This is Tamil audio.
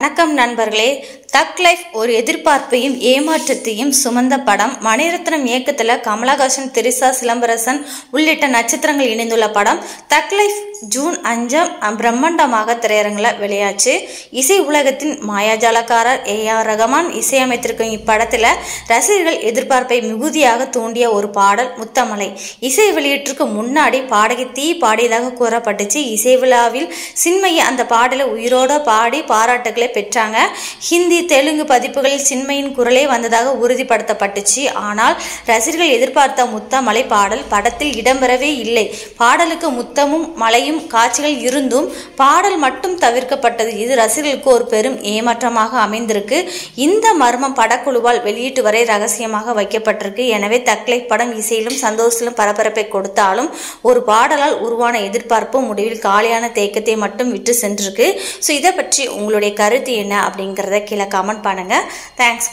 வணக்கம் நண்பர்களே. தக் லைஃப் ஒரு எதிர்பார்ப்பையும் ஏமாற்றத்தையும் சுமந்த படம். மணிரத்னம் இயக்கத்தில் கமலஹாசன், திரிசா, சிலம்பரசன் உள்ளிட்ட நட்சத்திரங்கள் இணைந்துள்ள படம் தக் லைஃப் ஜூன் 5 பிரம்மாண்டமாக திரையரங்கில் வெளியாச்சு. இசை உலகத்தின் மாயாஜாலக்காரர் ஏஆர் ரஹ்மான் இசையமைத்திருக்கும் இப்படத்தில் ரசிகர்கள் எதிர்பார்ப்பை மிகுதியாக தூண்டிய ஒரு பாடல் முத்தமலை. இசை வெளியீட்டிற்கு முன்னாடி பாடகி தீ பாடியதாக கூறப்பட்டுச்சு. இசை விழாவில் சின்மயி அந்த பாடலை உயிரோட பாடி பாராட்டுகளை பெற்றாங்க. ஹிந்தி, தெலுங்கு பதிப்புகளில் சின்மயின் குரலே வந்ததாக உறுதிப்படுத்தப்பட்டுச்சு. ஆனால் ரசிகர்கள் எதிர்பார்த்த முத்தமலை பாடல் படத்தில் இடம்பெறவே இல்லை. பாடலுக்கு முத்தமும் மலையும் காட்சிகள் இருந்தும் பாடல் மட்டும் தவிர்க்கப்பட்டது. இது ரசிகர்களுக்கு ஒரு பெரும் ஏமாற்றமாக அமைந்திருக்கு. இந்த மர்மம் படக்குழுவால் வெளியீட்டு வரை ரகசியமாக வைக்கப்பட்டிருக்கு. எனவே தக் லைஃப் படம் இசையிலும் சந்தோஷத்திலும் பரபரப்பை கொடுத்தாலும் ஒரு பாடலால் உருவான எதிர்பார்ப்பு முடிவில் காலியான தேக்கத்தை மட்டும் விட்டு சென்றிருக்கு. ஸோ இதை பற்றி உங்களுடைய கருத்து என்ன அப்படிங்கிறத கீழே கமெண்ட் பண்ணுங்க. தேங்க்ஸ்.